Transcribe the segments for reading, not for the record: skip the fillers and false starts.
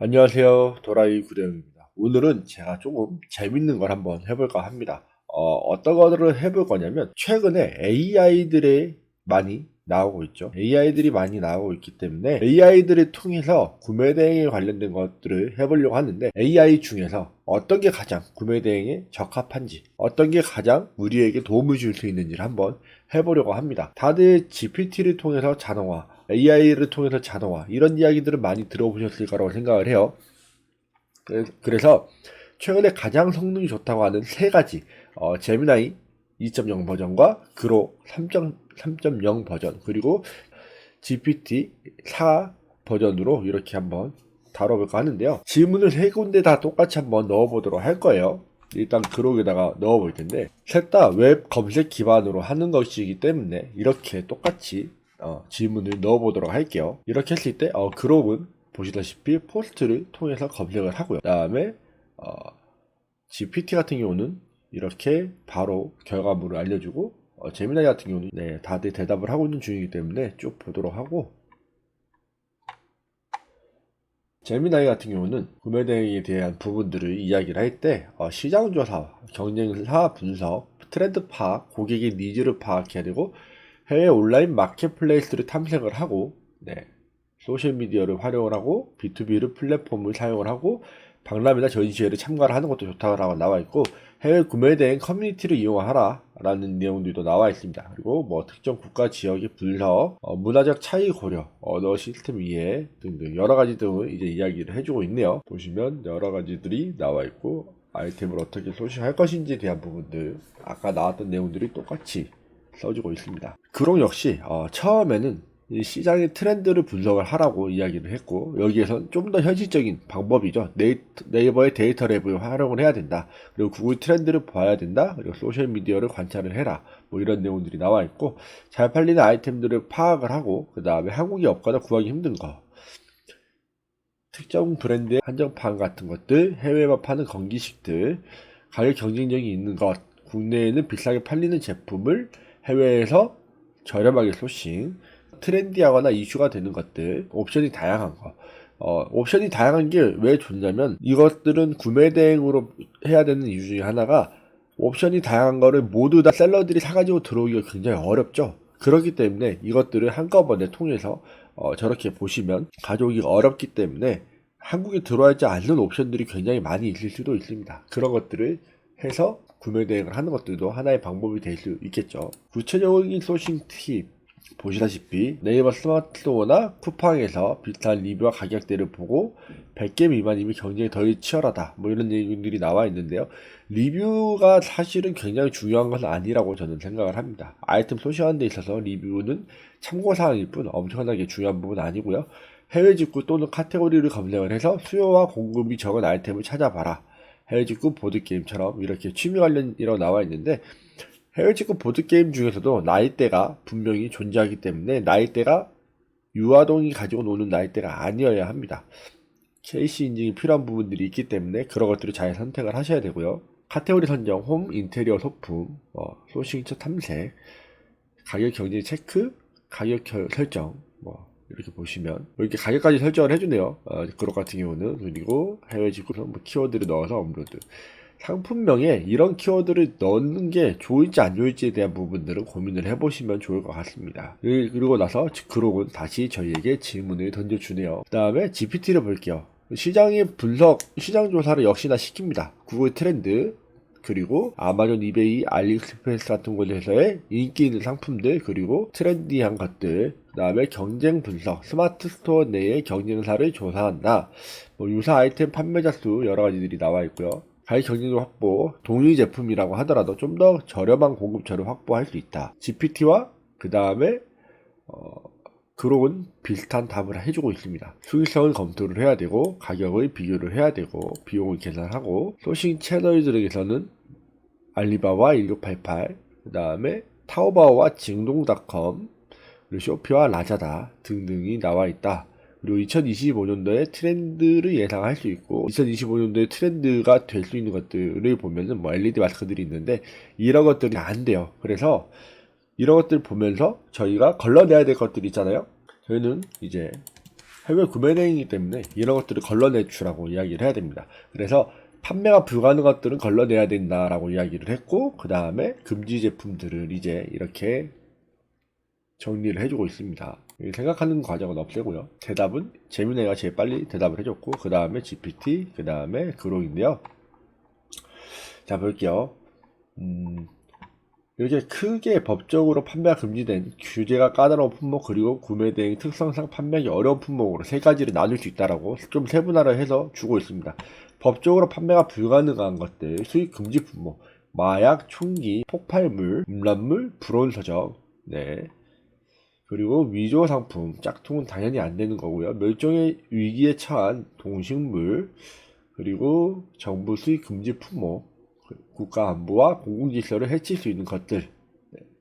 안녕하세요. 도라이 구대영입니다. 오늘은 제가 조금 재밌는 걸 한번 해볼까 합니다. 어떤 거를 해볼 거냐면, 최근에 AI들이 많이 나오고 있죠. AI들이 많이 나오고 있기 때문에 AI들을 통해서 구매 대행에 관련된 것들을 해보려고 하는데, AI 중에서 어떤 게 가장 구매 대행에 적합한지, 어떤 게 가장 우리에게 도움을 줄 수 있는지를 한번 해보려고 합니다. 다들 GPT를 통해서 자동화, AI를 통해서 자동화, 이런 이야기들을 많이 들어보셨을 거라고 생각을 해요. 그래서 최근에 가장 성능이 좋다고 하는 세 가지, 제미나이 2.0 버전과 그로 3.0 버전, 그리고 GPT 4 버전으로 이렇게 한번 다뤄볼까 하는데요. 질문을 세 군데 다 똑같이 한번 넣어보도록 할 거예요. 일단 그록에다가 넣어볼 텐데, 셋 다 웹 검색 기반으로 하는 것이기 때문에 이렇게 똑같이 질문을 넣어보도록 할게요. 이렇게 했을 때 그록은 보시다시피 포스트를 통해서 검색을 하고요. 그 다음에 GPT 같은 경우는 이렇게 바로 결과물을 알려주고, 제미나이 같은 경우는 다들 대답을 하고 있는 중이기 때문에 쭉 보도록 하고, 제미나이 같은 경우는 구매 대행에 대한 부분들을 이야기를 할 때 시장조사, 경쟁사 분석, 트렌드 파악, 고객의 니즈를 파악해야 되고, 해외 온라인 마켓플레이스를 탐색을 하고, 소셜미디어를 활용을 하고, B2B를 플랫폼을 사용을 하고, 박람회나 전시회를 참가를 하는 것도 좋다고 나와 있고, 해외 구매 대행 커뮤니티를 이용하라 라는 내용들도 나와 있습니다. 그리고 특정 국가 지역의 분석, 문화적 차이 고려, 언어 시스템 이해 등등 여러 가지 등을 이제 이야기를 해주고 있네요. 보시면 여러 가지들이 나와 있고, 아이템을 어떻게 소싱할 것인지에 대한 부분들, 아까 나왔던 내용들이 똑같이 써주고 있습니다. 그록 역시 처음에는 이 시장의 트렌드를 분석을 하라고 이야기를 했고, 여기에선 좀 더 현실적인 방법이죠. 네이버의 데이터 랩을 활용을 해야 된다. 그리고 구글 트렌드를 봐야 된다. 그리고 소셜미디어를 관찰을 해라. 이런 내용들이 나와 있고, 잘 팔리는 아이템들을 파악을 하고, 그 다음에 한국에 없거나 구하기 힘든 거, 특정 브랜드의 한정판 같은 것들, 해외에만 파는 건기식들, 가격 경쟁력이 있는 것, 국내에는 비싸게 팔리는 제품을 해외에서 저렴하게 소싱, 트렌디하거나 이슈가 되는 것들, 옵션이 다양한 거. 옵션이 다양한 게 왜 좋냐면, 이것들은 구매 대행으로 해야 되는 이유 중에 하나가, 옵션이 다양한 거를 모두 다 셀러들이 사가지고 들어오기가 굉장히 어렵죠. 그렇기 때문에 이것들을 한꺼번에 통해서 저렇게 보시면 가져오기가 어렵기 때문에 한국에 들어와있지 않는 옵션들이 굉장히 많이 있을 수도 있습니다. 그런 것들을 해서 구매 대행을 하는 것들도 하나의 방법이 될 수 있겠죠. 구체적인 소싱 팁, 보시다시피 네이버 스마트 스토어나 쿠팡에서 비슷한 리뷰와 가격대를 보고 100개 미만이면 경쟁이 더 치열하다, 이런 내용들이 나와 있는데요. 리뷰가 사실은 굉장히 중요한 것은 아니라고 저는 생각을 합니다. 아이템 소싱하는 데 있어서 리뷰는 참고사항일 뿐 엄청나게 중요한 부분은 아니고요. 해외 직구 또는 카테고리를 검색을 해서 수요와 공급이 적은 아이템을 찾아봐라. 해외 직구 보드게임처럼 이렇게 취미 관련이라고 나와 있는데, 해외 직구 보드게임 중에서도 나이대가 분명히 존재하기 때문에 나이대가 유아동이 가지고 노는 나이대가 아니어야 합니다. KC 인증이 필요한 부분들이 있기 때문에 그런 것들을 잘 선택을 하셔야 되고요. 카테고리 선정, 홈, 인테리어 소품, 소싱처 탐색, 가격 경쟁 체크, 가격 설정, 이렇게 보시면 이렇게 가격까지 설정을 해주네요. 그것 같은 경우는. 그리고 해외 직구 키워드를 넣어서 업로드. 상품명에 이런 키워드를 넣는 게 좋을지 안 좋을지에 대한 부분들은 고민을 해보시면 좋을 것 같습니다. 그리고 나서 그록은 다시 저희에게 질문을 던져주네요. 그 다음에 GPT를 볼게요. 시장의 분석, 시장 조사를 역시나 시킵니다. 구글 트렌드, 그리고 아마존, 이베이, 알리익스프레스 같은 곳에서의 인기 있는 상품들, 그리고 트렌디한 것들, 그 다음에 경쟁 분석, 스마트 스토어 내의 경쟁사를 조사한다. 유사 아이템 판매자 수 여러 가지들이 나와 있고요. 가격 경쟁력 확보, 동일 제품이라고 하더라도 좀 더 저렴한 공급처를 확보할 수 있다. GPT와 그 다음에 그록은 비슷한 답을 해주고 있습니다. 수익성을 검토를 해야 되고, 가격을 비교를 해야 되고, 비용을 계산하고, 소싱 채널들에게서는 알리바바 1688, 그 다음에 타오바오와 징동닷컴, 그리고 쇼피와 라자다 등등이 나와 있다. 그리고 2025년도에 트렌드를 예상할 수 있고, 2025년도에 트렌드가 될 수 있는 것들을 보면은 LED 마스크들이 있는데, 이런 것들이 안 돼요. 그래서 이런 것들 보면서 저희가 걸러내야 될 것들이 있잖아요. 저희는 이제 해외 구매 대행이기 때문에 이런 것들을 걸러내주라고 이야기를 해야 됩니다. 그래서 판매가 불가능한 것들은 걸러내야 된다라고 이야기를 했고, 그 다음에 금지 제품들을 이제 이렇게 정리를 해주고 있습니다. 생각하는 과정은 없애고요. 대답은 재민이가 제일 빨리 대답을 해줬고, 그 다음에 GPT, 그 다음에 그록인데요. 자, 볼게요. 이렇게 크게 법적으로 판매가 금지된 규제가 까다로운 품목, 그리고 구매 대행 특성상 판매하기 어려운 품목으로 세 가지를 나눌 수 있다라고 좀 세분화를 해서 주고 있습니다. 법적으로 판매가 불가능한 것들, 수입 금지 품목, 마약, 총기, 폭발물, 음란물, 불온 서적, 네. 그리고 위조 상품, 짝퉁은 당연히 안 되는 거고요. 멸종의 위기에 처한 동식물, 그리고 정부 수입 금지 품목, 국가 안보와 공공질서를 해칠 수 있는 것들,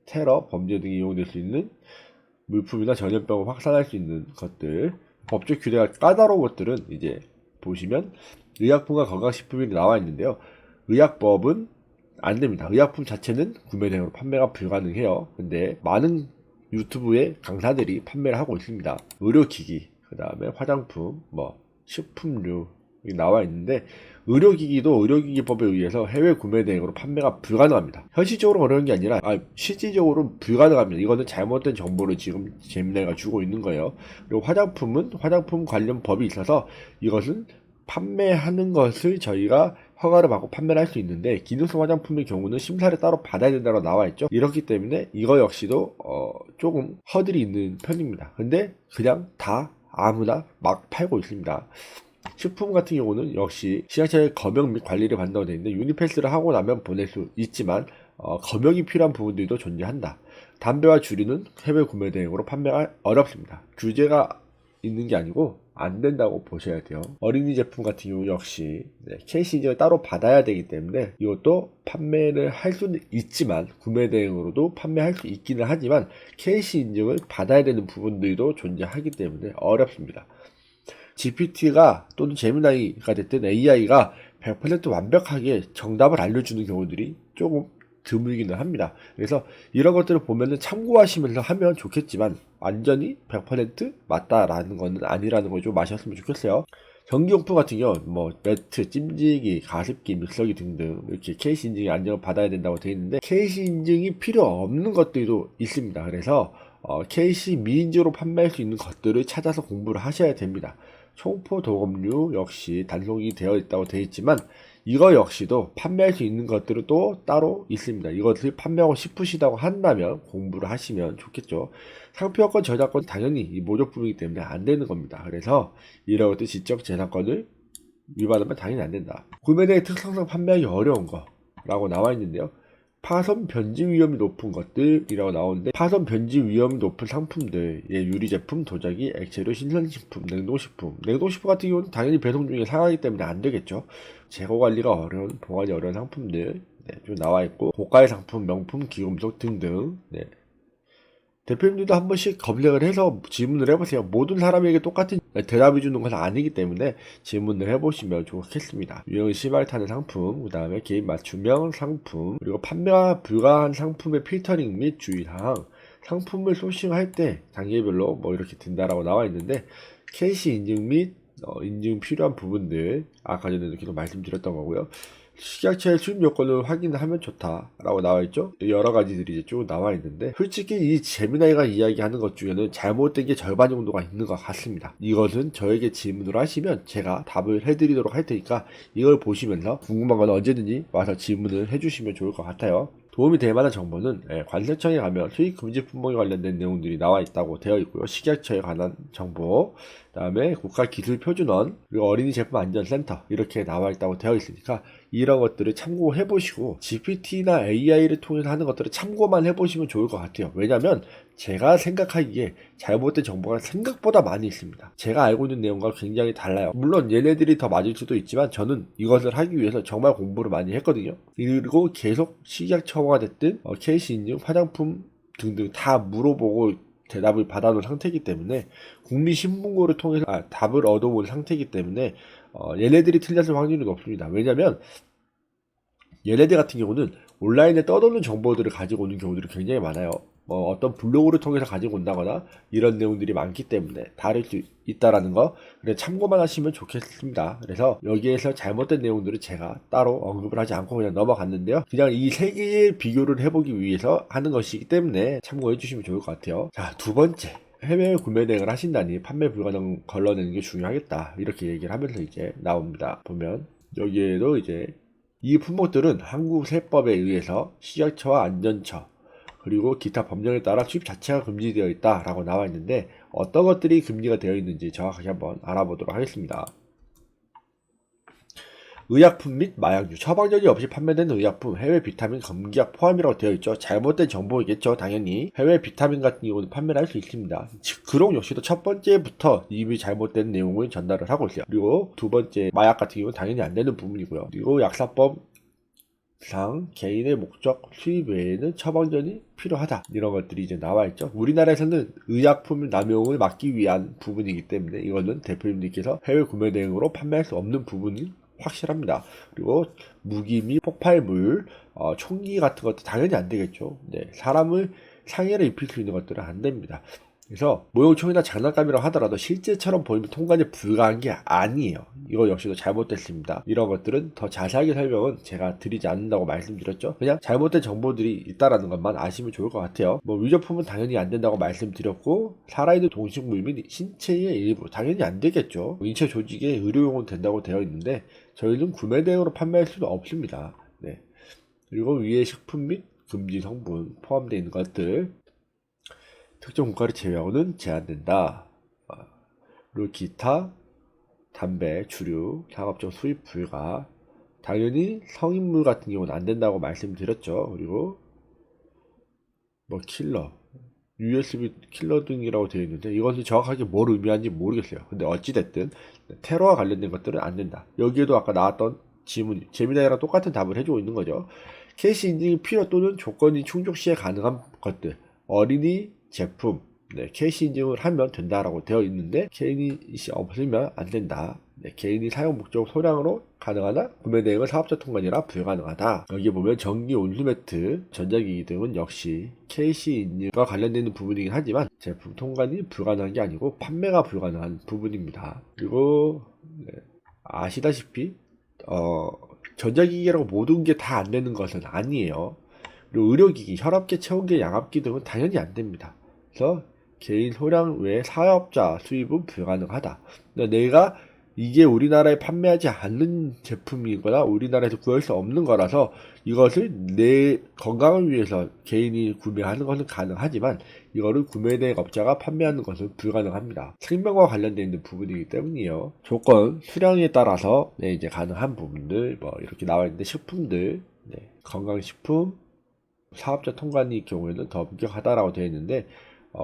테러, 범죄 등이 이용될 수 있는 물품이나 전염병을 확산할 수 있는 것들, 법적 규제가 까다로운 것들은 이제 보시면 의약품과 건강식품이 나와 있는데요. 의약법은 안 됩니다. 의약품 자체는 구매 대행으로 판매가 불가능해요. 근데 많은 유튜브에 강사들이 판매를 하고 있습니다. 의료기기, 그 다음에 화장품, 식품류 나와 있는데, 의료기기도 의료기기법에 의해서 해외 구매 대행으로 판매가 불가능합니다. 현실적으로 어려운 게 아니라 실질적으로 불가능합니다. 이거는 잘못된 정보를 지금 재미나가 주고 있는 거예요. 그리고 화장품은 화장품 관련 법이 있어서 이것은 판매하는 것을 저희가 허가를 받고 판매를 할 수 있는데, 기능성 화장품의 경우는 심사를 따로 받아야 된다고 나와 있죠. 이렇기 때문에 이거 역시도 조금 허들이 있는 편입니다. 근데 그냥 다 아무나 막 팔고 있습니다. 식품 같은 경우는 역시 시장처의 검역 및 관리를 받는다고 되어 있는데, 유니패스를 하고 나면 보낼 수 있지만 검역이 필요한 부분들도 존재한다. 담배와 주류는 해외 구매 대행으로 판매가 어렵습니다. 규제가 있는 게 아니고 안 된다고 보셔야 돼요. 어린이 제품 같은 경우 역시 KC 인증을 따로 받아야 되기 때문에 이것도 판매를 할 수는 있지만, 구매 대행으로도 판매할 수 있기는 하지만 KC 인증을 받아야 되는 부분들도 존재하기 때문에 어렵습니다. GPT가 또는 제미나이가 됐든 AI가 100% 완벽하게 정답을 알려주는 경우들이 조금 드물기는 합니다. 그래서 이런 것들을 보면은 참고하시면서 하면 좋겠지만, 완전히 100% 맞다라는 거는 아니라는 걸 좀 아셨으면 좋겠어요. 전기용품 같은 경우 매트, 찜질기, 가습기, 믹서기 등등 이렇게 KC 인증이 안정을 받아야 된다고 되어 있는데, KC 인증이 필요 없는 것들도 있습니다. 그래서 KC 미인증으로 판매할 수 있는 것들을 찾아서 공부를 하셔야 됩니다. 총포 도검류 역시 단속이 되어 있다고 되어 있지만, 이거 역시도 판매할 수 있는 것들은 또 따로 있습니다. 이것을 판매하고 싶으시다고 한다면 공부를 하시면 좋겠죠. 상표권 저작권 당연히 이 모조품이기 때문에 안 되는 겁니다. 그래서 이런 것들 지적재산권을 위반하면 당연히 안 된다. 구매대행 특성상 판매하기 어려운 거라고 나와 있는데요. 파손 변질 위험이 높은 것들이라고 나오는데, 파손 변질 위험이 높은 상품들, 유리제품, 도자기, 액체류, 신선식품, 냉동식품 같은 경우는 당연히 배송 중에 상하기 때문에 안 되겠죠. 재고 관리가 어려운, 보관이 어려운 상품들 좀 나와 있고, 고가의 상품, 명품, 기금속 등등. 대표님들도 한 번씩 검색을 해서 질문을 해보세요. 모든 사람에게 똑같은 대답해 주는 것은 아니기 때문에 질문을 해보시면 좋겠습니다. 유형을 심하게 타는 상품, 그 다음에 개인 맞춤형 상품, 그리고 판매가 불가한 상품의 필터링 및 주의사항, 상품을 소싱할 때 단계별로 이렇게 된다라고 나와 있는데, KC 인증 및 인증 필요한 부분들, 아까 전에도 계속 말씀드렸던 거고요. 식약처의 수입 요건을 확인하면 좋다라고 나와있죠. 여러 가지들이 이제 쭉 나와있는데, 솔직히 이 제미나이가 이야기하는 것 중에는 잘못된 게 절반 정도가 있는 것 같습니다. 이것은 저에게 질문을 하시면 제가 답을 해드리도록 할 테니까, 이걸 보시면서 궁금한 건 언제든지 와서 질문을 해주시면 좋을 것 같아요. 도움이 될 만한 정보는 관세청에 가면 수입 금지 품목에 관련된 내용들이 나와 있다고 되어 있고요. 식약처에 관한 정보, 그다음에 국가기술표준원, 그리고 어린이 제품 안전센터 이렇게 나와 있다고 되어 있으니까 이런 것들을 참고해 보시고, GPT나 AI를 통해서 하는 것들을 참고만 해보시면 좋을 것 같아요. 왜냐면 제가 생각하기에 잘못된 정보가 생각보다 많이 있습니다. 제가 알고 있는 내용과 굉장히 달라요. 물론 얘네들이 더 맞을 수도 있지만, 저는 이것을 하기 위해서 정말 공부를 많이 했거든요. 그리고 계속 식약처가 됐든 KC 인증, 화장품 등등 다 물어보고 대답을 받아놓은 상태이기 때문에, 국민신문고를 통해서 답을 얻어온 상태이기 때문에 얘네들이 틀렸을 확률이 높습니다. 왜냐면 얘네들 같은 경우는 온라인에 떠도는 정보들을 가지고 오는 경우들이 굉장히 많아요. 뭐 어떤 블로그를 통해서 가지고 온다거나 이런 내용들이 많기 때문에 다를 수 있다라는 거 그래 참고만 하시면 좋겠습니다. 그래서 여기에서 잘못된 내용들을 제가 따로 언급을 하지 않고 그냥 넘어갔는데요. 그냥 이 세 개의 비교를 해보기 위해서 하는 것이기 때문에 참고해 주시면 좋을 것 같아요. 자, 두 번째. 해외 구매 대행을 하신다니 판매 불가능 걸러내는 게 중요하겠다. 이렇게 얘기를 하면서 이제 나옵니다. 보면 여기에도 이제 이 품목들은 한국 세법에 의해서 식약처와 안전처 그리고 기타 법령에 따라 수입 자체가 금지되어 있다라고 나와 있는데 어떤 것들이 금지가 되어 있는지 정확하게 한번 알아보도록 하겠습니다. 의약품 및 마약류, 처방전이 없이 판매되는 의약품, 해외 비타민 금기약 포함이라고 되어 있죠. 잘못된 정보이겠죠. 당연히 해외 비타민 같은 경우는 판매를 할 수 있습니다. 그록 역시도 첫 번째부터 이미 잘못된 내용을 전달을 하고 있어요. 그리고 두 번째 마약 같은 경우는 당연히 안 되는 부분이고요. 그리고 약사법 상 개인의 목적 수입 외에는 처방전이 필요하다 이런 것들이 이제 나와 있죠. 우리나라에서는 의약품 남용을 막기 위한 부분이기 때문에 이거는 대표님들께서 해외 구매 대행으로 판매할 수 없는 부분이 확실합니다. 그리고 무기 및 폭발물, 총기 같은 것도 당연히 안 되겠죠. 네, 사람을 상해를 입힐 수 있는 것들은 안 됩니다. 그래서 모욕총이나 장난감이라고 하더라도 실제처럼 보이면 통관이 불가한 게 아니에요. 이거 역시도 잘못됐습니다. 이런 것들은 더 자세하게 설명은 제가 드리지 않는다고 말씀드렸죠. 그냥 잘못된 정보들이 있다라는 것만 아시면 좋을 것 같아요. 뭐 위조품은 당연히 안 된다고 말씀드렸고 살아있는 동식물 및 신체의 일부 당연히 안 되겠죠. 인체 조직에 의료용은 된다고 되어 있는데 저희는 구매 대행으로 판매할 수는 없습니다. 네. 그리고 위에 식품 및 금지 성분 포함되어 있는 것들 특정 국가를 제외하고는 제한된다. 그리고 기타, 담배, 주류, 상업적 수입 불가. 당연히 성인물 같은 경우는 안 된다고 말씀드렸죠. 그리고 뭐 킬러, USB 킬러 등이라고 되어 있는데 이것은 정확하게 뭘 의미하는지 모르겠어요. 근데 어찌됐든 테러와 관련된 것들은 안 된다. 여기에도 아까 나왔던 지문, 제미나이랑 똑같은 답을 해주고 있는 거죠. 캐시 인증이 필요 또는 조건이 충족 시에 가능한 것들. 어린이 제품, 네, 캐시 인증을 하면 된다라고 되어 있는데 개인이 없으면 안 된다. 네, 개인이 사용 목적 소량으로 가능하나 구매 대행은 사업자 통관이라 불가능하다. 여기 보면 전기 온수 매트, 전자기기 등은 역시 캐시 인증과 관련되는 부분이긴 하지만 제품 통관이 불가능한 게 아니고 판매가 불가능한 부분입니다. 그리고 네, 아시다시피 전자기기라고 모든 게 다 안 되는 것은 아니에요. 그리고 의료기기, 혈압계, 체온계, 양압기 등은 당연히 안 됩니다. 그래서 개인 소량 외에 사업자 수입은 불가능하다. 내가 이게 우리나라에 판매하지 않는 제품이거나 우리나라에서 구할 수 없는 거라서 이것을 내 건강을 위해서 개인이 구매하는 것은 가능하지만 이거를 구매대행 업자가 판매하는 것은 불가능합니다. 생명과 관련되어 있는 부분이기 때문이에요. 조건, 수량에 따라서 네, 이제 가능한 부분들 뭐 이렇게 나와 있는데 식품들, 네, 건강식품, 사업자 통관의 경우에는 더 엄격하다라고 되어 있는데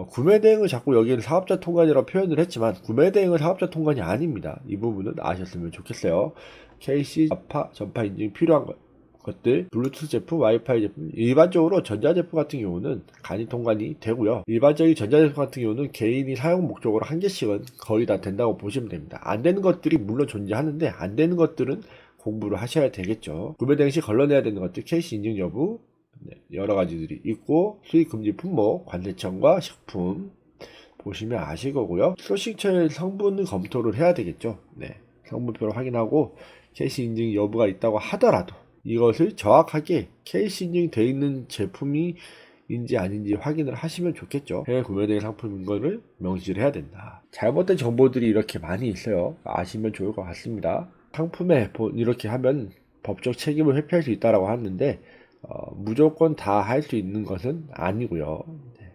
구매 대행은 자꾸 여기는 사업자 통관이라고 표현을 했지만 구매 대행은 사업자 통관이 아닙니다. 이 부분은 아셨으면 좋겠어요. KC 전파 인증이 필요한 것들, 블루투스 제품, 와이파이 제품, 일반적으로 전자제품 같은 경우는 간이 통관이 되고요. 일반적인 전자제품 같은 경우는 개인이 사용 목적으로 한 개씩은 거의 다 된다고 보시면 됩니다. 안 되는 것들이 물론 존재하는데 안 되는 것들은 공부를 하셔야 되겠죠. 구매 대행 시 걸러내야 되는 것들, KC 인증 여부, 네, 여러 가지들이 있고 수입 금지 품목, 관세청과 식품 보시면 아실 거고요. 소식처의 성분을 검토를 해야 되겠죠. 네, 성분표를 확인하고 캐시 인증 여부가 있다고 하더라도 이것을 정확하게 캐시 인증 되어 있는 제품이 인지 아닌지 확인을 하시면 좋겠죠. 해외 구매된 상품인 거를 명시를 해야 된다. 잘못된 정보들이 이렇게 많이 있어요. 아시면 좋을 것 같습니다. 상품에 이렇게 하면 법적 책임을 회피할 수 있다고 하는데 무조건 다 할 수 있는 것은 아니고요. 네.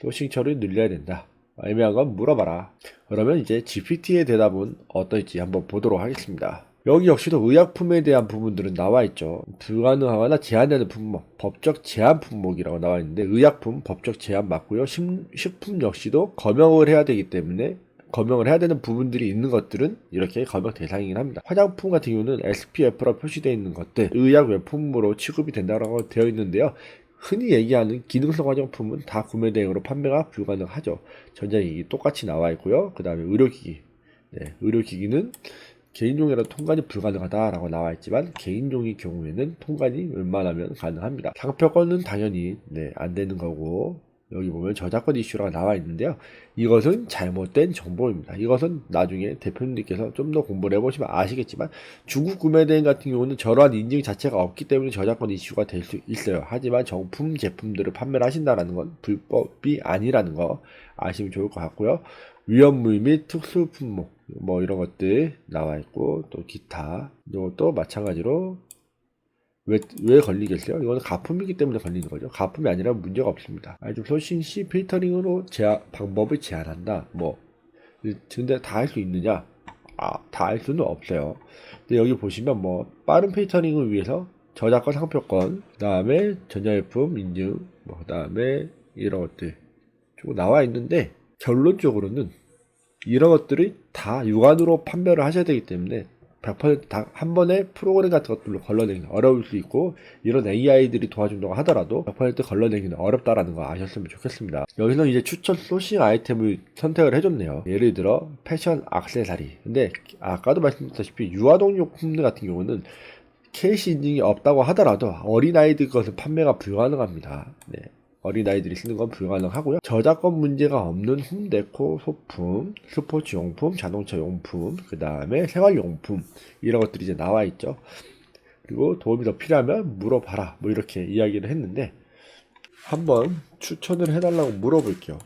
소싱 처리를 늘려야 된다. 애매한 건 물어봐라. 그러면 이제 GPT의 대답은 어떨지 한번 보도록 하겠습니다. 여기 역시도 의약품에 대한 부분들은 나와 있죠. 불가능하거나 제한되는 품목, 법적 제한 품목이라고 나와 있는데 의약품 법적 제한 맞고요. 식품 역시도 검역을 해야 되기 때문에 검역을 해야 되는 부분들이 있는 것들은 이렇게 검역 대상이긴 합니다. 화장품 같은 경우는 SPF라고 표시되어 있는 것들 의약 외품으로 취급이 된다고 되어 있는데요. 흔히 얘기하는 기능성 화장품은 다 구매 대행으로 판매가 불가능하죠. 전자기기 똑같이 나와 있고요. 그 다음에 의료기기, 네, 의료기기는 개인종이라 통관이 불가능하다라고 나와 있지만 개인종의 경우에는 통관이 웬만하면 가능합니다. 상표권은 당연히 안 되는 거고, 여기 보면 저작권 이슈라고 나와 있는데요. 이것은 잘못된 정보입니다. 이것은 나중에 대표님께서 좀 더 공부를 해보시면 아시겠지만 중국 구매대행 같은 경우는 저러한 인증 자체가 없기 때문에 저작권 이슈가 될 수 있어요. 하지만 정품 제품들을 판매를 하신다는 건 불법이 아니라는 거 아시면 좋을 것 같고요. 위험물 및 특수 품목 뭐 이런 것들 나와 있고, 또 기타 이것도 마찬가지로 왜 걸리겠어요? 이거는 가품이기 때문에 걸리는 거죠. 가품이 아니라 문제가 없습니다. 좀 소싱 시 필터링으로 방법을 제한한다. 근데 다 할 수 있느냐? 다 할 수는 없어요. 근데 여기 보시면 빠른 필터링을 위해서 저작권 상표권, 그 다음에 전자제품 인증, 그 다음에 이런 것들 쭉 나와 있는데, 결론적으로는 이런 것들이 다 육안으로 판별을 하셔야 되기 때문에 100% 한 번에 프로그램 같은 것들로 걸러내기는 어려울 수 있고, 이런 AI들이 도와준다고 하더라도 100% 걸러내기는 어렵다라는 거 아셨으면 좋겠습니다. 여기서 이제 추천 소싱 아이템을 선택을 해줬네요. 예를 들어 패션 액세서리. 근데 아까도 말씀드렸다시피 유아동용품 같은 경우는 KC 인증이 없다고 하더라도 어린아이들 것은 판매가 불가능합니다. 어린아이들이 쓰는 건 불가능하고요. 저작권 문제가 없는 홈데코 소품, 스포츠용품, 자동차용품, 그 다음에 생활용품 이런 것들이 이제 나와 있죠. 그리고 도움이 더 필요하면 물어봐라 이렇게 이야기를 했는데, 한번 추천을 해달라고 물어볼게요.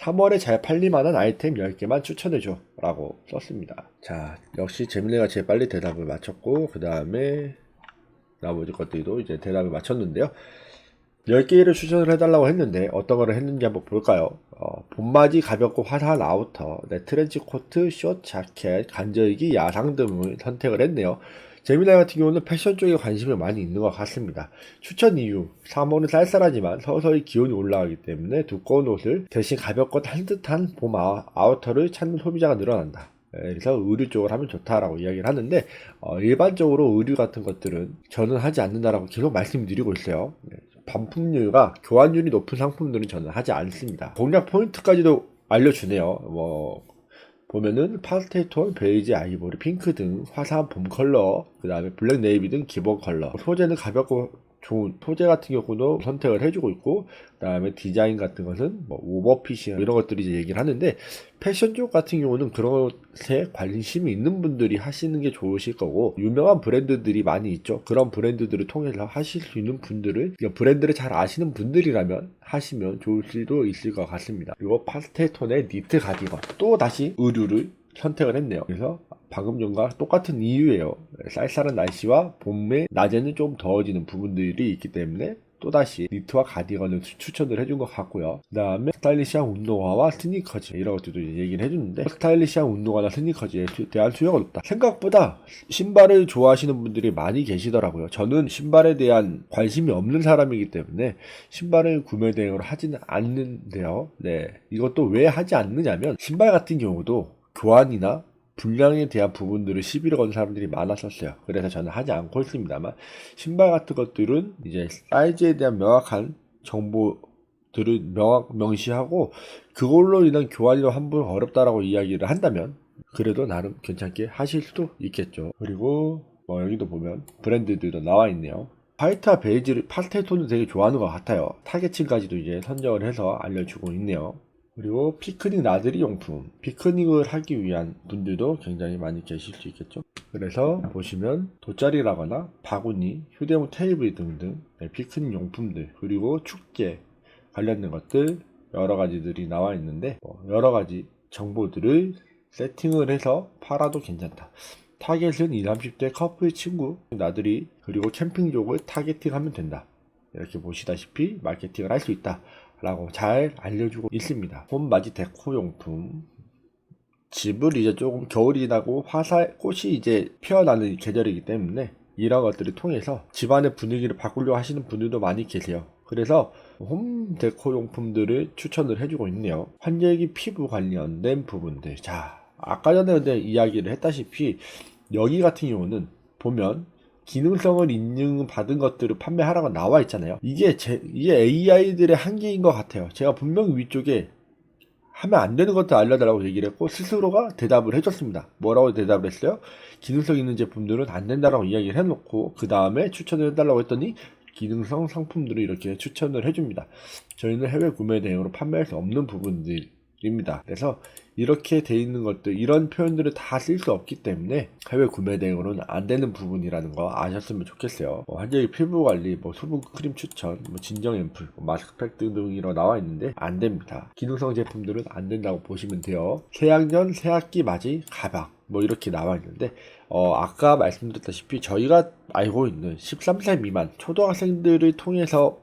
3월에 잘 팔릴만한 아이템 10개만 추천해줘 라고 썼습니다. 자, 역시 재민이가 제일 빨리 대답을 맞췄고, 그 다음에 나머지 것들도 이제 대답을 맞췄는데요. 10개를 추천을 해달라고 했는데 어떤 거를 했는지 한번 볼까요? 봄맞이 가볍고 화사한 아우터, 트렌치 코트, 숏 자켓, 간절기, 야상 등을 선택을 했네요. 재미나이 같은 경우는 패션 쪽에 관심이 많이 있는 것 같습니다. 추천 이유, 3월은 쌀쌀하지만 서서히 기온이 올라가기 때문에 두꺼운 옷을 대신 가볍고 따뜻한 봄 아우터를 찾는 소비자가 늘어난다. 그래서 의류 쪽을 하면 좋다라고 이야기를 하는데, 일반적으로 의류 같은 것들은 저는 하지 않는다라고 계속 말씀드리고 있어요. 반품률과 교환율이 높은 상품들은 저는 하지 않습니다. 공략 포인트까지도 알려주네요. 보면은 파스텔 톤, 베이지, 아이보리, 핑크 등 화사한 봄 컬러, 그 다음에 블랙 네이비 등 기본 컬러, 소재는 가볍고 좋은 소재 같은 경우도 선택을 해주고 있고, 그 다음에 디자인 같은 것은 오버핏이나 이런 것들이 이제 얘기를 하는데, 패션 쪽 같은 경우는 그런 것에 관심이 있는 분들이 하시는 게 좋으실 거고, 유명한 브랜드들이 많이 있죠. 그런 브랜드들을 통해서 하실 수 있는 분들을, 브랜드를 잘 아시는 분들이라면 하시면 좋을 수도 있을 것 같습니다. 그리고 파스텔 톤의 니트 가디건, 또 다시 의류를 선택을 했네요. 그래서 방금 전과 똑같은 이유예요. 쌀쌀한 날씨와 봄에 낮에는 좀 더워지는 부분들이 있기 때문에 또다시 니트와 가디건을 추천을 해준 것 같고요. 그 다음에 스타일리시한 운동화와 스니커즈 이런 것들도 얘기를 해주는데, 스타일리시한 운동화나 스니커즈에 대한 수요가 높다. 생각보다 신발을 좋아하시는 분들이 많이 계시더라고요. 저는 신발에 대한 관심이 없는 사람이기 때문에 신발을 구매 대행으로 하지는 않는데요. 이것도 왜 하지 않느냐면, 신발 같은 경우도 교환이나 불량에 대한 부분들을 시비를 건 사람들이 많았었어요. 그래서 저는 하지 않고 있습니다만, 신발 같은 것들은 이제 사이즈에 대한 명확한 정보들을 명시하고, 그걸로 인한 교환이 한번 어렵다라고 이야기를 한다면 그래도 나름 괜찮게 하실 수도 있겠죠. 그리고 여기도 보면 브랜드들도 나와 있네요. 화이트와 베이지를 파스텔 톤을 되게 좋아하는 것 같아요. 타겟층까지도 이제 선정을 해서 알려주고 있네요. 그리고 피크닉 나들이 용품, 피크닉을 하기 위한 분들도 굉장히 많이 계실 수 있겠죠. 그래서 보시면 돗자리라거나 바구니, 휴대용 테이블 등등 피크닉 용품들, 그리고 축제 관련된 것들 여러 가지들이 나와 있는데, 여러 가지 정보들을 세팅을 해서 팔아도 괜찮다. 타겟은 20, 30대 커플 친구, 나들이, 그리고 캠핑족을 타겟팅하면 된다. 이렇게 보시다시피 마케팅을 할 수 있다 라고 잘 알려주고 있습니다. 홈맞이 데코용품, 집을 이제 조금 겨울이 지나고 꽃이 이제 피어나는 계절이기 때문에 이런 것들을 통해서 집안의 분위기를 바꾸려고 하시는 분들도 많이 계세요. 그래서 홈 데코 용품들을 추천을 해주고 있네요. 환절기 피부 관련된 부분들, 자, 아까 전에 이야기를 했다시피 여기 같은 경우는 보면 기능성을 인증받은 것들을 판매하라고 나와 있잖아요. 이게 AI들의 한계인 것 같아요. 제가 분명히 위쪽에 하면 안 되는 것도 알려달라고 얘기를 했고 스스로가 대답을 해줬습니다. 뭐라고 대답을 했어요? 기능성 있는 제품들은 안 된다라고 이야기를 해놓고 그 다음에 추천을 해달라고 했더니 기능성 상품들을 이렇게 추천을 해줍니다. 저희는 해외 구매 대행으로 판매할 수 없는 부분들입니다. 그래서 이렇게 돼 있는 것들, 이런 표현들을 다 쓸 수 없기 때문에 해외 구매 대행으로는 안 되는 부분이라는 거 아셨으면 좋겠어요. 환절기 피부 관리, 수분 크림 추천, 진정 앰플, 마스크팩 등등이로 나와 있는데 안 됩니다. 기능성 제품들은 안 된다고 보시면 돼요. 새학년, 새학기 맞이 가방 이렇게 나와 있는데 아까 말씀드렸다시피 저희가 알고 있는 13살 미만 초등학생들을 통해서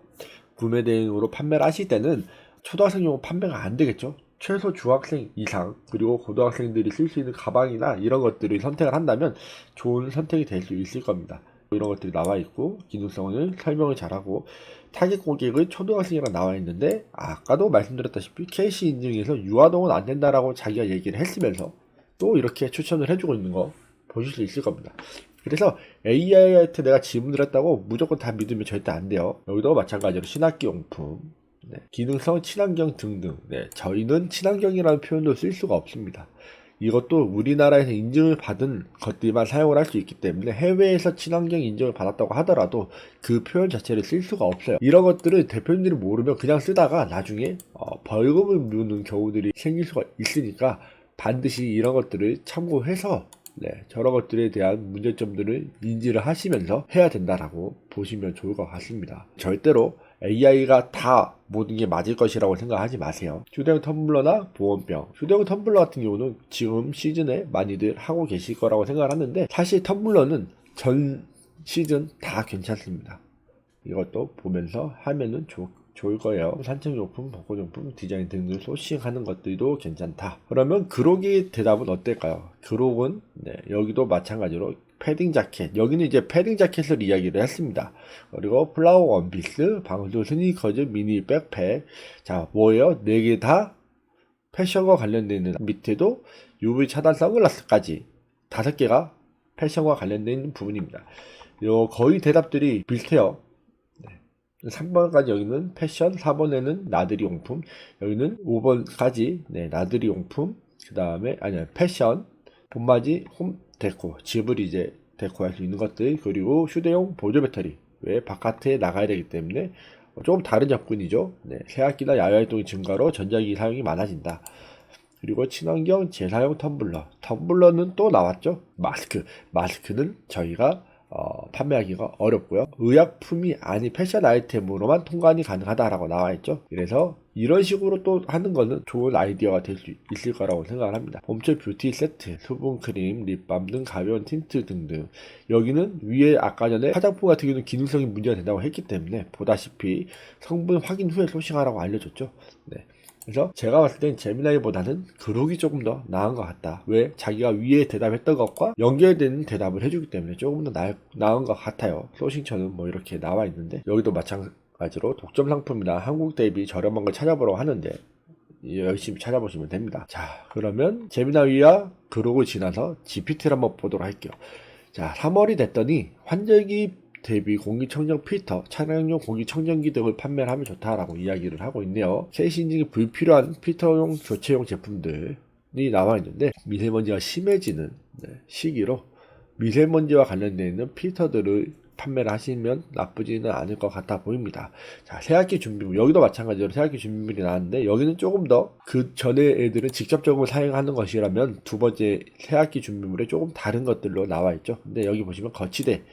구매 대행으로 판매를 하실 때는 초등학생용 판매가 안 되겠죠. 최소 중학생 이상 그리고 고등학생들이 쓸 수 있는 가방이나 이런 것들을 선택을 한다면 좋은 선택이 될 수 있을 겁니다. 이런 것들이 나와 있고 기능성을 설명을 잘하고 타겟 고객은 초등학생이라 나와 있는데 아까도 말씀드렸다시피 KC 인증에서 유아동은 안 된다라고 자기가 얘기를 했으면서 또 이렇게 추천을 해주고 있는 거 보실 수 있을 겁니다. 그래서 AI한테 내가 질문을 했다고 무조건 다 믿으면 절대 안 돼요. 여기도 마찬가지로 신학기 용품, 기능성 친환경 등등. 저희는 친환경이라는 표현도 쓸 수가 없습니다. 이것도 우리나라에서 인증을 받은 것들만 사용을 할 수 있기 때문에 해외에서 친환경 인증을 받았다고 하더라도 그 표현 자체를 쓸 수가 없어요. 이런 것들을 대표님들이 모르면 그냥 쓰다가 나중에 벌금을 물는 경우들이 생길 수가 있으니까 반드시 이런 것들을 참고해서 저런 것들에 대한 문제점들을 인지를 하시면서 해야 된다라고 보시면 좋을 것 같습니다. 절대로 AI가 다 모든 게 맞을 것이라고 생각하지 마세요. 휴대용 텀블러나 보온병, 휴대용 텀블러 같은 경우는 지금 시즌에 많이들 하고 계실 거라고 생각을 하는데 사실 텀블러는 전 시즌 다 괜찮습니다. 이것도 보면서 하면은 좋을 거예요. 산책용품, 벚꽃용품, 디자인 등등 소싱하는 것들도 괜찮다. 그러면 그록의 대답은 어떨까요? 그록은 여기도 마찬가지로 패딩 자켓, 여기는 이제 패딩 자켓을 이야기를 했습니다. 그리고 플라워 원피스, 방수 스니커즈, 미니 백팩. 자, 뭐예요? 4개 다 패션과 관련되어 있는, 밑에도 UV 차단 선글라스까지 5개가 패션과 관련되어 있는 부분입니다. 거의 대답들이 비슷해요. 3번까지 여기는 패션, 4번에는 나들이 용품, 여기는 5번까지 나들이 용품, 그 다음에 패션, 봄맞이, 홈 데코, 집을 이제 데코할 수 있는 것들, 그리고 휴대용 보조 배터리. 왜 바깥에 나가야 되기 때문에 조금 다른 접근이죠. 새학기나 야외활동의 증가로 전자기기 사용이 많아진다. 그리고 친환경 재사용 텀블러, 텀블러는 또 나왔죠. 마스크는 저희가 판매하기가 어렵고요. 의약품이 아닌 패션 아이템으로만 통관이 가능하다라고 나와 있죠. 그래서 이런 식으로 또 하는 거는 좋은 아이디어가 될 수 있을 거라고 생각을 합니다. 봄철 뷰티 세트, 수분크림, 립밤 등 가벼운 틴트 등등. 여기는 위에 아까 전에 화장품 같은 경우는 기능성이 문제가 된다고 했기 때문에 보다시피 성분 확인 후에 소싱하라고 알려줬죠. 그래서 제가 봤을 땐 제미나이보다는 그록이 조금 더 나은 것 같다. 왜? 자기가 위에 대답했던 것과 연결되는 대답을 해주기 때문에 조금 더 나은 것 같아요. 소싱처는 이렇게 나와 있는데 여기도 마찬가지로 독점 상품이나 한국 대비 저렴한 걸 찾아보라고 하는데 열심히 찾아보시면 됩니다. 자, 그러면 제미나이와 그록을 지나서 GPT를 한번 보도록 할게요. 자, 3월이 됐더니 환절기 대비 공기청정 필터, 차량용 공기청정기 등을 판매를 하면 좋다라고 이야기를 하고 있네요. KC 인증이 불필요한 필터용 교체용 제품들이 나와 있는데 미세먼지가 심해지는 시기로 미세먼지와 관련되어 있는 필터들을 판매를 하시면 나쁘지는 않을 것 같아 보입니다. 자, 새학기 준비물, 여기도 마찬가지로 새학기 준비물이 나왔는데 여기는 조금 더 그 전에 애들은 직접적으로 사용하는 것이라면 두 번째 새학기 준비물에 조금 다른 것들로 나와 있죠. 근데 여기 보시면 거치대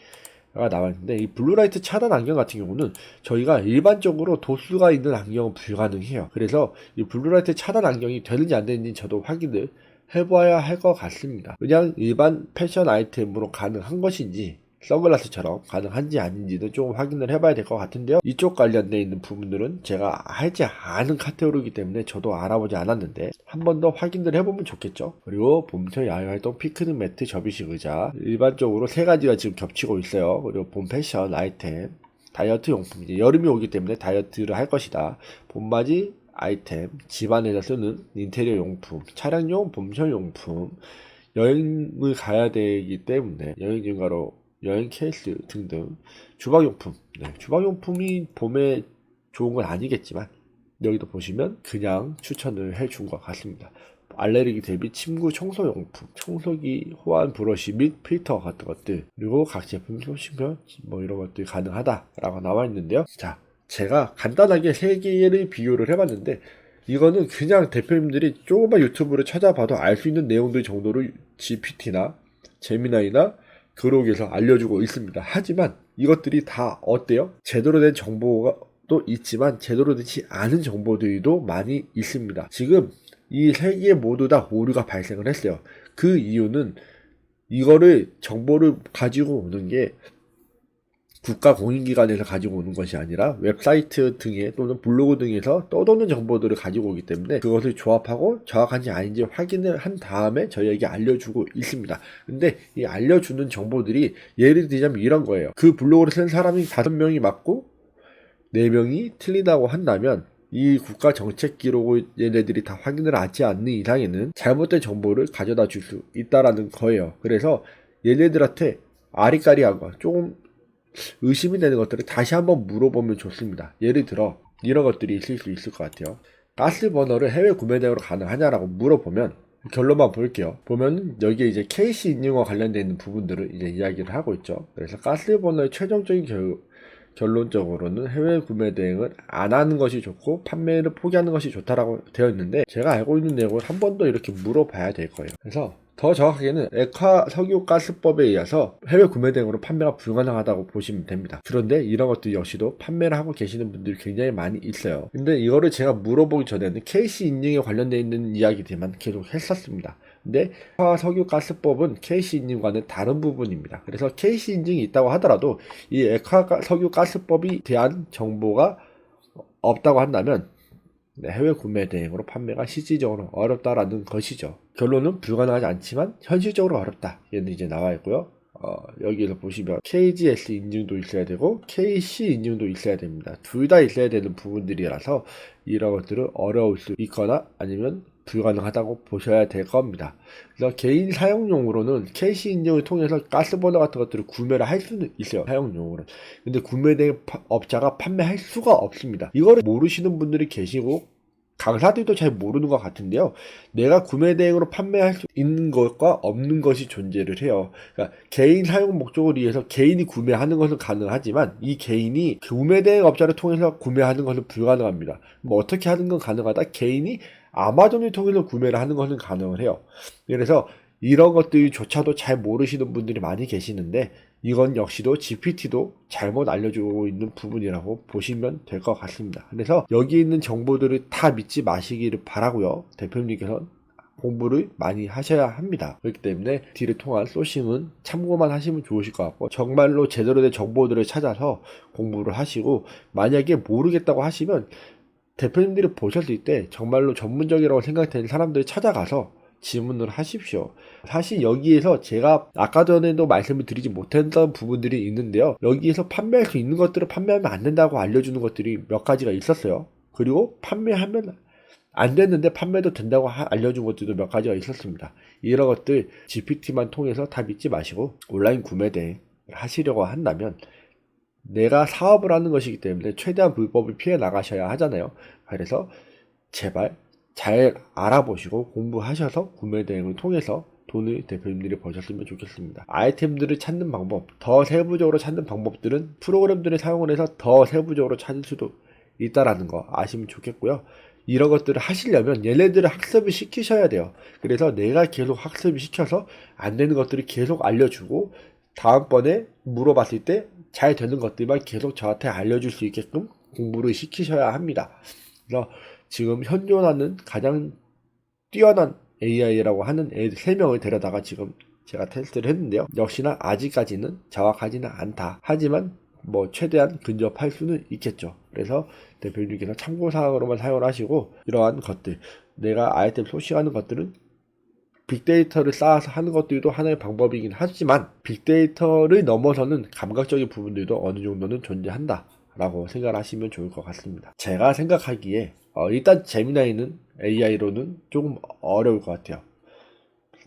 가 나와있는데 이 블루라이트 차단 안경 같은 경우는 저희가 일반적으로 도수가 있는 안경은 불가능해요. 그래서 이 블루라이트 차단 안경이 되는지 안 되는지 저도 확인을 해봐야 할 것 같습니다. 그냥 일반 패션 아이템으로 가능한 것인지 선글라스처럼 가능한지 아닌지는 조금 확인을 해봐야 될 것 같은데요. 이쪽 관련되어 있는 부분들은 제가 알지 않은 카테고리이기 때문에 저도 알아보지 않았는데 한 번 더 확인을 해보면 좋겠죠. 그리고 봄철 야외활동 피크닉 매트, 접이식 의자, 일반적으로 3가지가 지금 겹치고 있어요. 그리고 봄 패션 아이템, 다이어트 용품, 이제 여름이 오기 때문에 다이어트를 할 것이다. 봄맞이 아이템, 집안에서 쓰는 인테리어 용품, 차량용 봄철 용품, 여행을 가야 되기 때문에 여행 증가로 여행 케이스 등등, 주방용품. 주방용품이 봄에 좋은 건 아니겠지만 여기도 보시면 그냥 추천을 해준 것 같습니다. 알레르기 대비 침구 청소용품, 청소기, 호환 브러쉬 및 필터 같은 것들, 그리고 각 제품 소식별 뭐 이런 것들이 가능하다라고 나와 있는데요. 자, 제가 간단하게 세 개를 비교를 해봤는데 이거는 그냥 대표님들이 조금만 유튜브를 찾아봐도 알 수 있는 내용들 정도로 GPT나 제미나이나 그록에서 알려주고 있습니다. 하지만 이것들이 다 어때요? 제대로 된 정보가 또 있지만 제대로 되지 않은 정보들도 많이 있습니다. 지금 이 세 개 모두 다 오류가 발생을 했어요. 그 이유는 이거를 정보를 가지고 오는 게 국가 공인기관에서 가지고 오는 것이 아니라 웹사이트 등에 또는 블로그 등에서 떠도는 정보들을 가지고 오기 때문에 그것을 조합하고 정확한지 아닌지 확인을 한 다음에 저희에게 알려주고 있습니다. 근데 이 알려주는 정보들이 예를 들자면 이런 거예요. 그 블로그를 쓴 사람이 5명이 맞고 4명이 틀리다고 한다면 이 국가 정책 기록을 얘네들이 다 확인을 하지 않는 이상에는 잘못된 정보를 가져다 줄 수 있다라는 거예요. 그래서 얘네들한테 아리까리한 거, 조금 의심이 되는 것들을 다시 한번 물어보면 좋습니다. 예를 들어 이런 것들이 있을 수 있을 것 같아요. 가스버너를 해외 구매 대행으로 가능하냐라고 물어보면 결론만 볼게요. 보면 여기에 이제 KC 인증과 관련되어 있는 부분들을 이제 이야기를 하고 있죠. 그래서 가스버너의 최종적인 결론적으로는 해외 구매 대행을 안 하는 것이 좋고 판매를 포기하는 것이 좋다라고 되어 있는데 제가 알고 있는 내용을 한 번 더 이렇게 물어봐야 될 거예요. 그래서 더 정확하게는 액화 석유가스법에 의해서 해외 구매 대행으로 판매가 불가능하다고 보시면 됩니다. 그런데 이런 것들 역시도 판매를 하고 계시는 분들이 굉장히 많이 있어요. 근데 이거를 제가 물어보기 전에는 KC 인증에 관련되어 있는 이야기들만 계속 했었습니다. 근데 액화 석유가스법은 KC 인증과는 다른 부분입니다. 그래서 KC 인증이 있다고 하더라도 이 액화 석유가스법에 대한 정보가 없다고 한다면 해외 구매 대행으로 판매가 실질적으로 어렵다라는 것이죠. 결론은 불가능하지 않지만 현실적으로 어렵다. 얘는 이제 나와 있고요. 여기에서 보시면 KGS 인증도 있어야 되고 KC 인증도 있어야 됩니다. 둘 다 있어야 되는 부분들이라서 이런 것들은 어려울 수 있거나 아니면 불가능하다고 보셔야 될 겁니다. 그래서 개인 사용용으로는 KC 인증을 통해서 가스버너 같은 것들을 구매를 할 수는 있어요. 사용용으로는. 근데 구매된 업자가 판매할 수가 없습니다. 이거를 모르시는 분들이 계시고 강사들도 잘 모르는 것 같은데요. 내가 구매 대행으로 판매할 수 있는 것과 없는 것이 존재를 해요. 그러니까 개인 사용 목적을 위해서 개인이 구매하는 것은 가능하지만 이 개인이 구매 대행 업자를 통해서 구매하는 것은 불가능합니다. 뭐 어떻게 하는 건 가능하다? 개인이 아마존을 통해서 구매를 하는 것은 가능을 해요. 그래서 이런 것들조차도 잘 모르시는 분들이 많이 계시는데 이건 역시도 GPT도 잘못 알려주고 있는 부분이라고 보시면 될 것 같습니다. 그래서 여기 있는 정보들을 다 믿지 마시기를 바라고요. 대표님께서는 공부를 많이 하셔야 합니다. 그렇기 때문에 딜을 통한 소싱은 참고만 하시면 좋으실 것 같고 정말로 제대로 된 정보들을 찾아서 공부를 하시고 만약에 모르겠다고 하시면 대표님들이 보셨을 때 정말로 전문적이라고 생각되는 사람들을 찾아가서 질문을 하십시오. 사실 여기에서 제가 아까 전에도 말씀을 드리지 못했던 부분들이 있는데요. 여기에서 판매할 수 있는 것들을 판매하면 안 된다고 알려주는 것들이 몇 가지가 있었어요. 그리고 판매하면 안 됐는데 판매도 된다고 알려준 것들도 몇 가지가 있었습니다. 이런 것들 GPT만 통해서 다 믿지 마시고 온라인 구매 대행 하시려고 한다면 내가 사업을 하는 것이기 때문에 최대한 불법을 피해 나가셔야 하잖아요. 그래서 제발 잘 알아보시고 공부하셔서 구매 대행을 통해서 돈을 대표님들이 버셨으면 좋겠습니다. 아이템들을 찾는 방법, 더 세부적으로 찾는 방법들은 프로그램들을 사용을 해서 더 세부적으로 찾을 수도 있다라는 거 아시면 좋겠고요. 이런 것들을 하시려면 얘네들을 학습을 시키셔야 돼요. 그래서 내가 계속 학습을 시켜서 안 되는 것들을 계속 알려주고 다음번에 물어봤을 때 잘 되는 것들만 계속 저한테 알려줄 수 있게끔 공부를 시키셔야 합니다. 그래서 지금 현존하는 가장 뛰어난 AI라고 하는 애들 3명을 데려다가 지금 제가 테스트를 했는데요. 역시나 아직까지는 정확하지는 않다. 하지만 뭐 최대한 근접할 수는 있겠죠. 그래서 대표님께서 참고사항으로만 사용을 하시고 이러한 것들, 내가 아이템 소싱하는 것들은 빅데이터를 쌓아서 하는 것들도 하나의 방법이긴 하지만 빅데이터를 넘어서는 감각적인 부분들도 어느 정도는 존재한다 라고 생각을 하시면 좋을 것 같습니다. 제가 생각하기에 일단 제미나이는 AI로는 조금 어려울 것 같아요.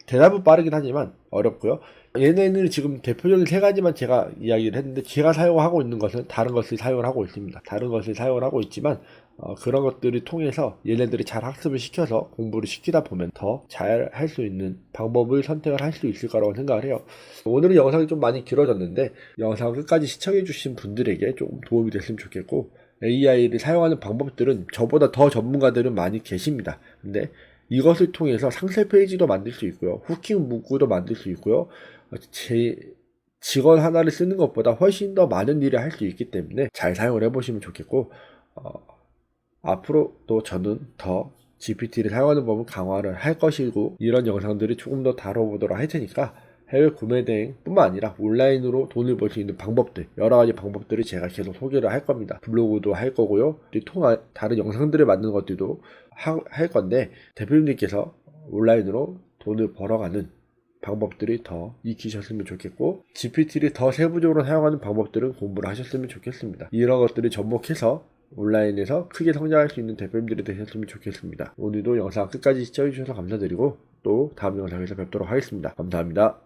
대답은 빠르긴 하지만 어렵고요. 얘네는 지금 대표적인 3가지만 제가 이야기를 했는데 제가 사용하고 있는 것은 다른 것을 사용을 하고 있습니다. 다른 것을 사용을 하고 있지만 그런 것들을 통해서 얘네들이 잘 학습을 시켜서 공부를 시키다 보면 더 잘 할 수 있는 방법을 선택을 할 수 있을 거라고 생각을 해요. 오늘은 영상이 좀 많이 길어졌는데 영상 끝까지 시청해 주신 분들에게 좀 도움이 됐으면 좋겠고, AI를 사용하는 방법들은 저보다 더 전문가들은 많이 계십니다. 근데 이것을 통해서 상세 페이지도 만들 수 있고요, 후킹 문구도 만들 수 있고요, 제 직원 하나를 쓰는 것보다 훨씬 더 많은 일을 할 수 있기 때문에 잘 사용을 해보시면 좋겠고, 앞으로도 저는 더 GPT를 사용하는 법을 강화를 할 것이고, 이런 영상들을 조금 더 다뤄보도록 할 테니까 해외 구매 대행 뿐만 아니라 온라인으로 돈을 벌 수 있는 방법들, 여러 가지 방법들을 제가 계속 소개를 할 겁니다. 블로그도 할 거고요, 다른 영상들을 만드는 것들도 할 건데, 대표님들께서 온라인으로 돈을 벌어가는 방법들이 더 익히셨으면 좋겠고, GPT를 더 세부적으로 사용하는 방법들은 공부를 하셨으면 좋겠습니다. 이런 것들을 접목해서 온라인에서 크게 성장할 수 있는 대표님들이 되셨으면 좋겠습니다. 오늘도 영상 끝까지 시청해주셔서 감사드리고 또 다음 영상에서 뵙도록 하겠습니다. 감사합니다.